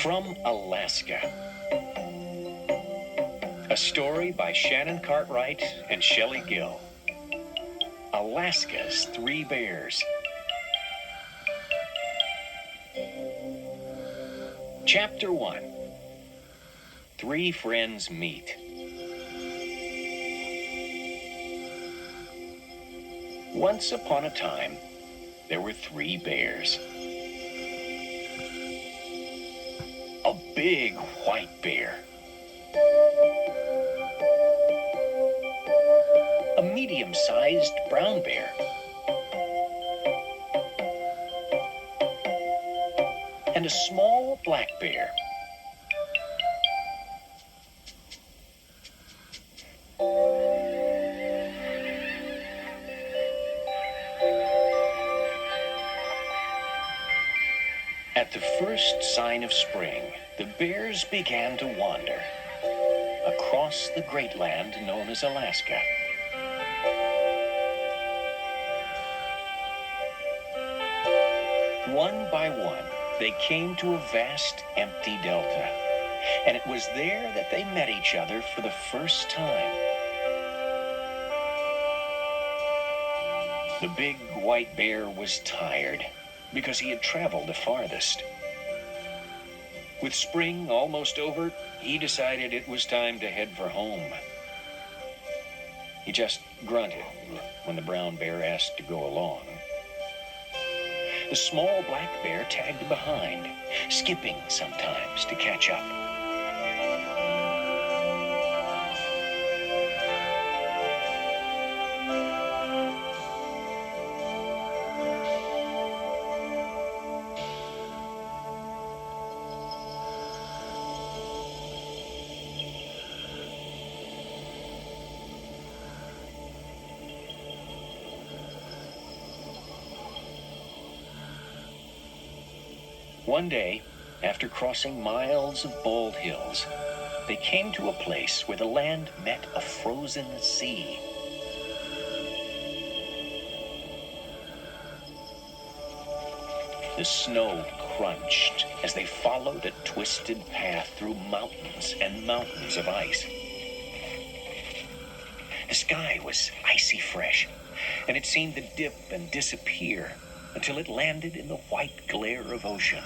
From Alaska. A story by Shannon Cartwright and Shelley Gill. Alaska's Three Bears. Chapter 1. Three Friends Meet. Once upon a time, there were three bears. A big white bear. A medium-sized brown bear. And a small black bear. At the first sign of spring, the bears began to wander across the great land known as Alaska. One by one, they came to a vast, empty delta, and it was there that they met each other for the first time. The big white bear was tired because he had traveled the farthest. With spring almost over, he decided it was time to head for home. He just grunted when the brown bear asked to go along. The small black bear tagged behind, skipping sometimes to catch up. One day, after crossing miles of bald hills, they came to a place where the land met a frozen sea. The snow crunched as they followed a twisted path through mountains and mountains of ice. The sky was icy fresh, and it seemed to dip and disappear until it landed in the white glare of ocean.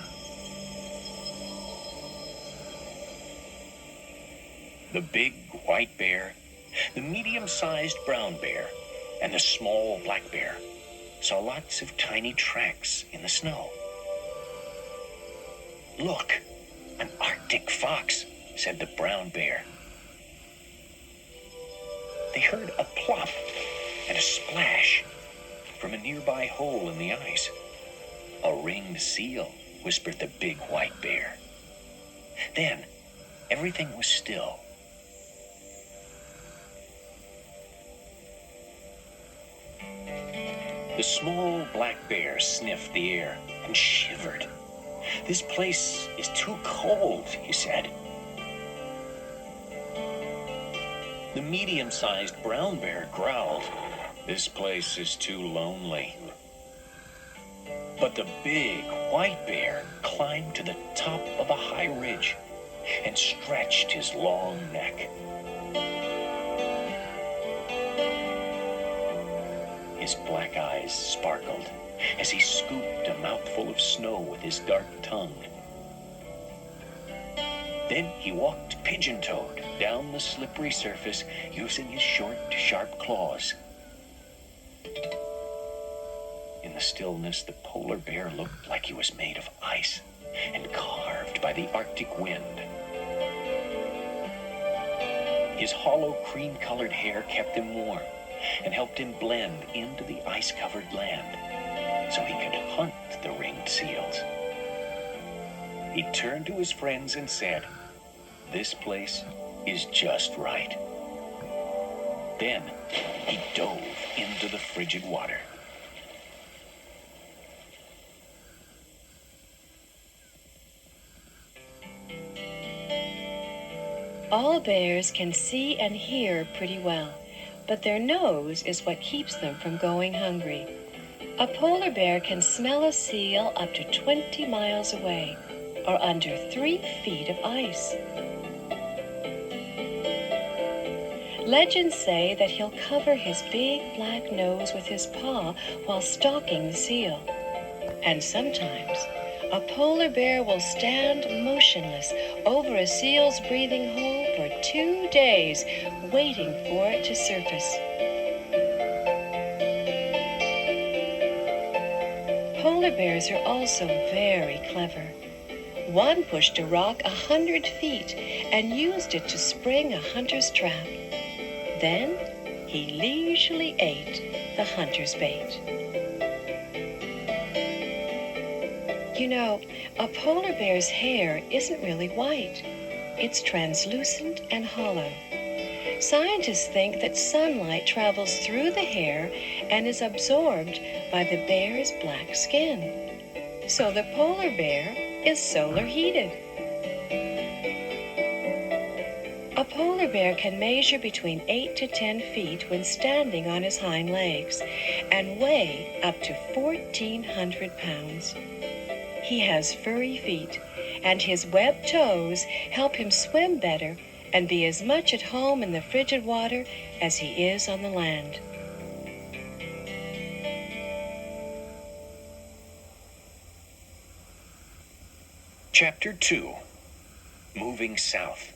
The big white bear, the medium-sized brown bear, and the small black bear saw lots of tiny tracks in the snow. "Look, an Arctic fox," said the brown bear. They heard a plop and a splash from a nearby hole in the ice. "A ringed seal," whispered the big white bear. Then everything was still. The small black bear sniffed the air and shivered. "This place is too cold," he said. The medium-sized brown bear growled, "This place is too lonely." But the big white bear climbed to the top of a high ridge and stretched his long neck. His black eyes sparkled as he scooped a mouthful of snow with his dark tongue. Then he walked pigeon-toed down the slippery surface using his short, sharp claws. In the stillness, the polar bear looked like he was made of ice and carved by the Arctic wind. His hollow cream-colored hair kept him warm and helped him blend into the ice-covered land so he could hunt the ringed seals. He turned to his friends and said, "This place is just right." Then he dove into the frigid water. All bears can see and hear pretty well, but their nose is what keeps them from going hungry. A polar bear can smell a seal up to 20 miles away. or under 3 feet of ice. Legends say that he'll cover his big black nose with his paw while stalking the seal. And sometimes, a polar bear will stand motionless over a seal's breathing hole for 2 days, waiting for it to surface. Polar bears are also very clever. One pushed a rock 100 feet and used it to spring a hunter's trap. Then he leisurely ate the hunter's bait. You know, a polar bear's hair isn't really white. It's translucent and hollow. Scientists think that sunlight travels through the hair and is absorbed by the bear's black skin. So the polar bear is solar heated. A polar bear can measure between 8 to 10 feet when standing on his hind legs and weigh up to 1,400 pounds. He has furry feet, and his webbed toes help him swim better and be as much at home in the frigid water as he is on the land. Chapter 2. Moving South.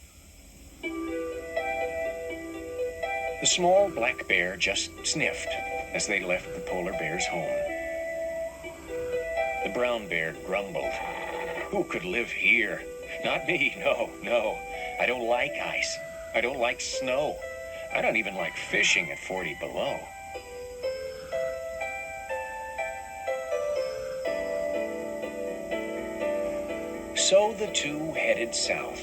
The small black bear just sniffed as they left the polar bear's home. The brown bear grumbled. Who could live here? Not me, no. I don't like ice. I don't like snow. I don't even like fishing at 40 below. So the two headed south.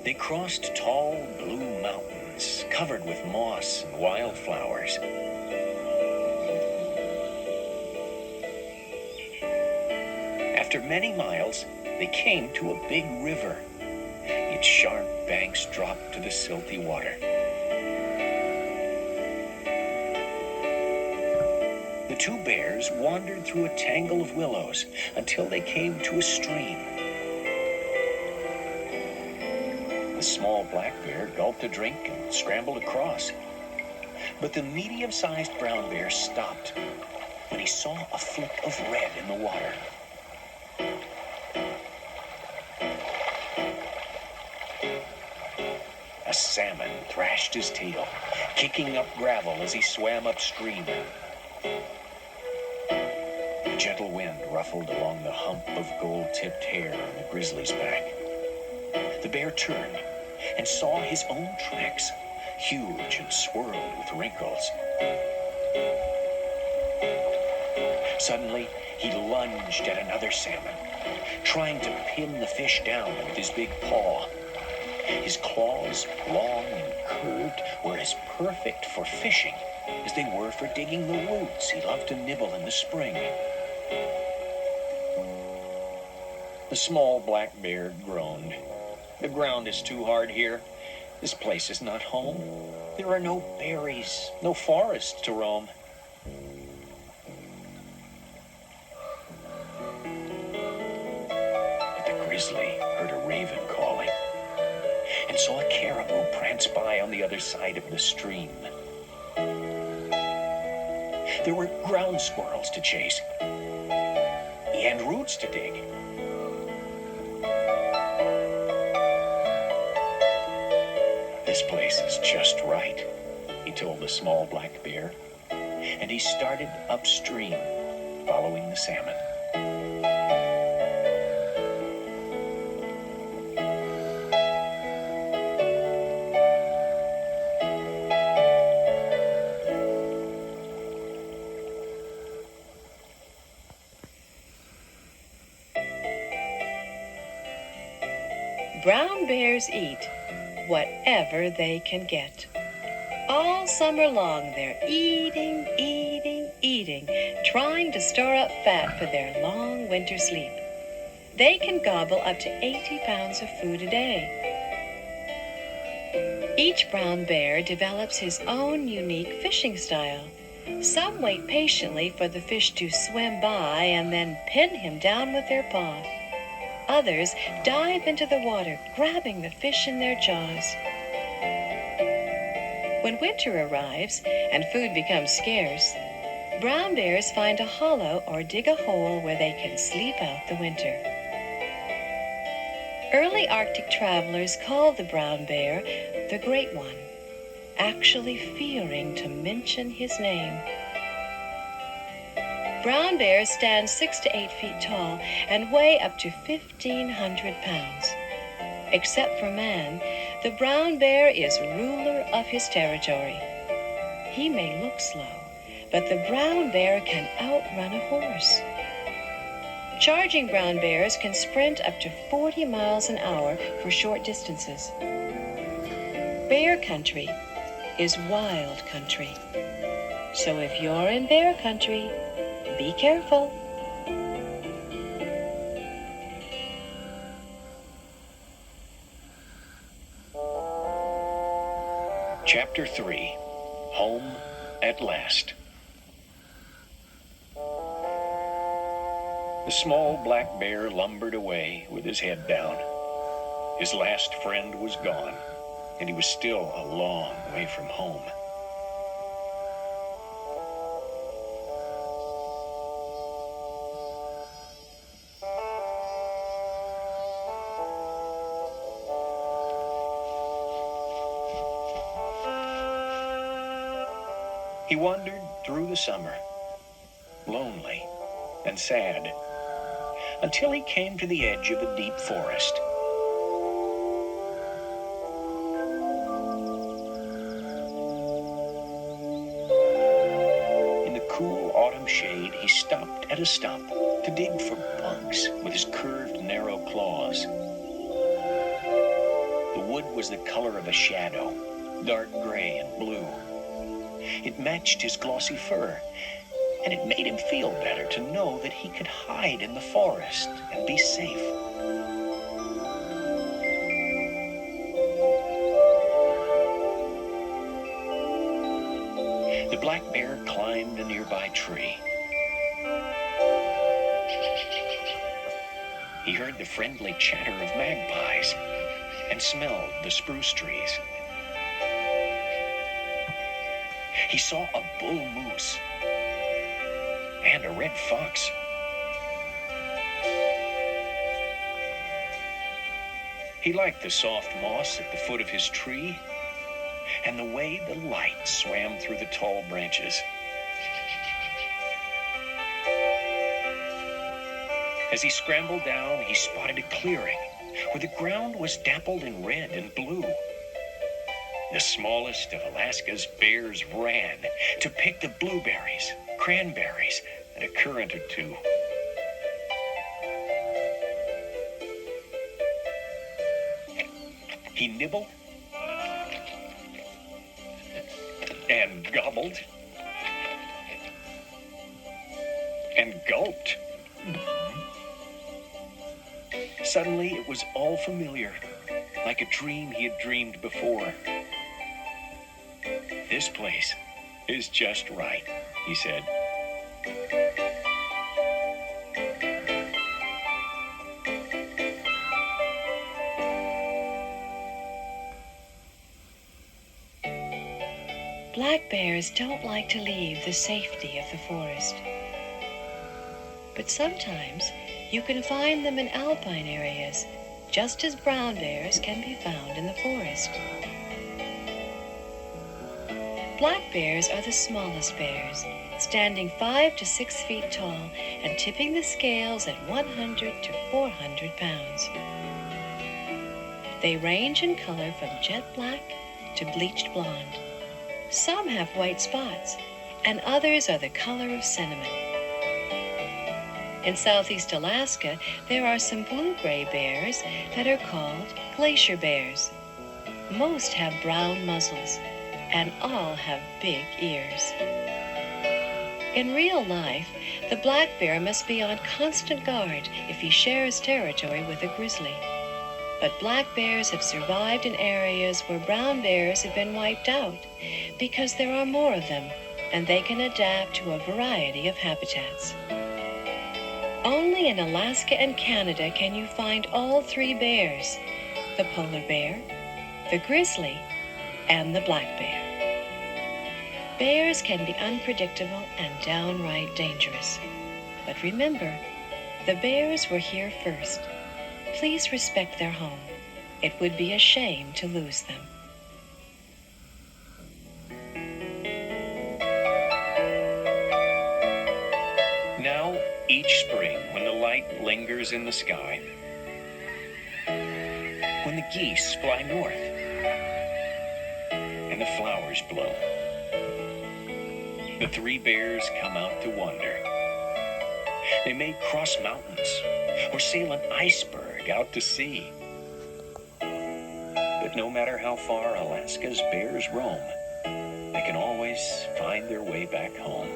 They crossed tall blue mountains covered with moss and wildflowers. After many miles, they came to a big river. Its sharp banks dropped to the silty water. The two bears wandered through a tangle of willows until they came to a stream. The small black bear gulped a drink and scrambled across. But the medium-sized brown bear stopped when he saw a flick of red in the water. A salmon thrashed his tail, kicking up gravel as he swam upstream. A gentle wind ruffled along the hump of gold-tipped hair on the grizzly's back. The bear turned and saw his own tracks, huge and swirled with wrinkles. Suddenly, he lunged at another salmon, trying to pin the fish down with his big paw. His claws, long and curved, were as perfect for fishing as they were for digging the roots he loved to nibble in the spring. The small black bear groaned. The ground is too hard here. This place is not home. There are no berries, no forests to roam. But the grizzly heard a raven calling and saw a caribou prance by on the other side of the stream. There were ground squirrels to chase and roots to dig. This place is just right, he told the small black bear, and he started upstream, following the salmon. Brown bears eat whatever they can get. All summer long, they're eating, trying to store up fat for their long winter sleep. They can gobble up to 80 pounds of food a day. Each brown bear develops his own unique fishing style. Some wait patiently for the fish to swim by and then pin him down with their paw. Others dive into the water, grabbing the fish in their jaws. When winter arrives and food becomes scarce, brown bears find a hollow or dig a hole where they can sleep out the winter. Early Arctic travelers called the brown bear the Great One, actually fearing to mention his name. Brown bears stand 6 to 8 feet tall and weigh up to 1,500 pounds. Except for man, the brown bear is ruler of his territory. He may look slow, but the brown bear can outrun a horse. Charging brown bears can sprint up to 40 miles an hour for short distances. Bear country is wild country. So if you're in bear country, be careful. Chapter 3, Home at Last. The small black bear lumbered away with his head down. His last friend was gone, and he was still a long way from home. He wandered through the summer, lonely and sad, until he came to the edge of a deep forest. In the cool autumn shade, he stopped at a stump to dig for bugs with his curved, narrow claws. The wood was the color of a shadow, dark gray and blue. It matched his glossy fur, and it made him feel better to know that he could hide in the forest and be safe. The black bear climbed a nearby tree. He heard the friendly chatter of magpies and smelled the spruce trees. He saw a bull moose and a red fox. He liked the soft moss at the foot of his tree and the way the light swam through the tall branches. As he scrambled down, he spotted a clearing where the ground was dappled in red and blue. The smallest of Alaska's bears ran to pick the blueberries, cranberries, and a currant or two. He nibbled and gobbled and gulped. Suddenly, it was all familiar, like a dream he had dreamed before. This place is just right, he said. Black bears don't like to leave the safety of the forest. But sometimes you can find them in alpine areas, just as brown bears can be found in the forest. Black bears are the smallest bears, standing 5 to 6 feet tall and tipping the scales at 100 to 400 pounds. They range in color from jet black to bleached blonde. Some have white spots, and others are the color of cinnamon. In southeast Alaska, there are some blue-gray bears that are called glacier bears. Most have brown muzzles, and all have big ears. In real life, the black bear must be on constant guard if he shares territory with a grizzly. But black bears have survived in areas where brown bears have been wiped out because there are more of them, and they can adapt to a variety of habitats. Only in Alaska and Canada can you find all three bears: the polar bear, the grizzly, and the black bear. Bears can be unpredictable and downright dangerous. But remember, the bears were here first. Please respect their home. It would be a shame to lose them. Now, each spring, when the light lingers in the sky, when the geese fly north, and the flowers blow, the three bears come out to wander. They may cross mountains or sail an iceberg out to sea. But no matter how far Alaska's bears roam, they can always find their way back home.